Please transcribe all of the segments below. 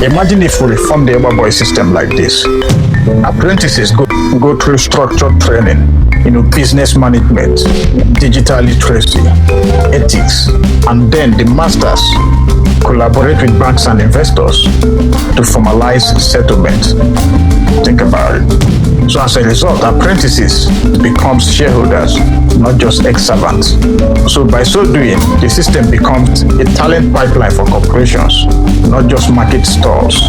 Imagine if we reform the Igba Boi system like this. Apprentices go through structured training, business management, digital literacy, ethics, and then the masters collaborate with banks and investors to formalize settlement. Think about it. So as a result, apprentices becomes shareholders, not just ex-servants. So by so doing, the system becomes a talent pipeline for corporations, not just market stalls.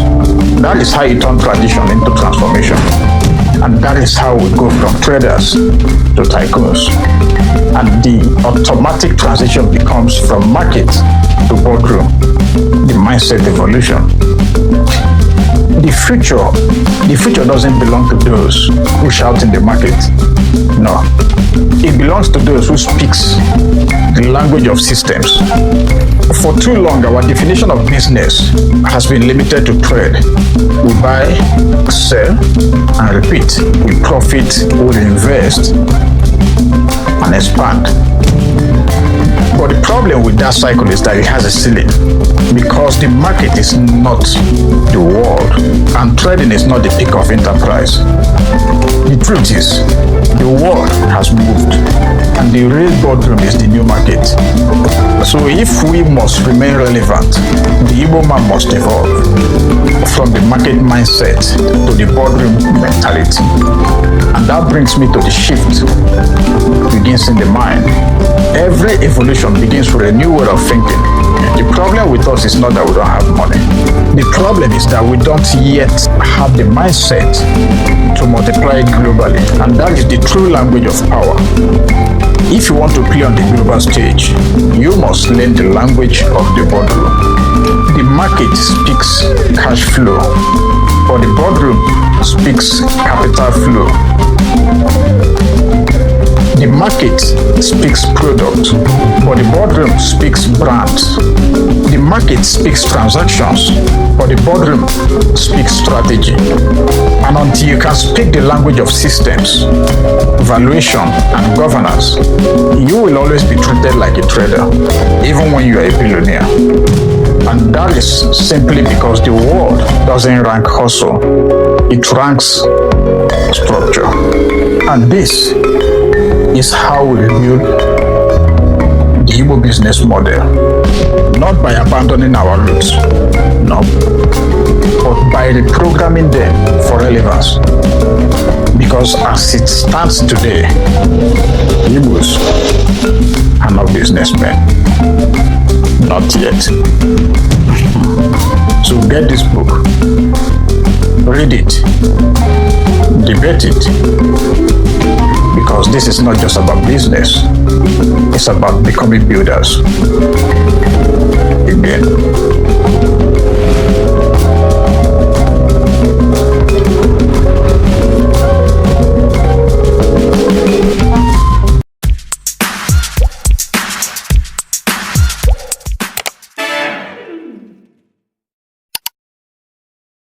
That is how you turn tradition into transformation. And that is how we go from traders to tycoons. And the automatic transition becomes from market to boardroom, the mindset evolution. The future doesn't belong to those who shout in the market. No, it belongs to those who speaks the language of systems. For too long, our definition of business has been limited to trade. We buy, sell, and repeat. We profit, we invest, and expand. But the problem with that cycle is that it has a ceiling, because the market is not the world and trading is not the peak of enterprise. The truth is, the world has moved and the real boardroom is the new market. So if we must remain relevant, the Igbo man must evolve from the market mindset to the boardroom mentality. And that brings me to the shift begins in the mind. Every evolution begins with a new way of thinking. The problem with us is not that we don't have money. The problem is that we don't yet have the mindset to multiply it globally. And that is the true language of power. If you want to play on the global stage, you must learn the language of the boardroom. The market speaks cash flow, but the boardroom speaks capital flow. The market speaks product, but the boardroom speaks brand. The market speaks transactions, but the boardroom speaks strategy. And until you can speak the language of systems, valuation, and governance, you will always be treated like a trader, even when you are a billionaire. And that is simply because the world doesn't rank hustle, it ranks structure. And this is how we rebuild the Igbo business model. Not by abandoning our roots, no, but by reprogramming them for relevance. Because as it stands today, Igbos are not businessmen. Not yet. So get this book, read it, debate it, because this is not just about business, it's about becoming builders. Again.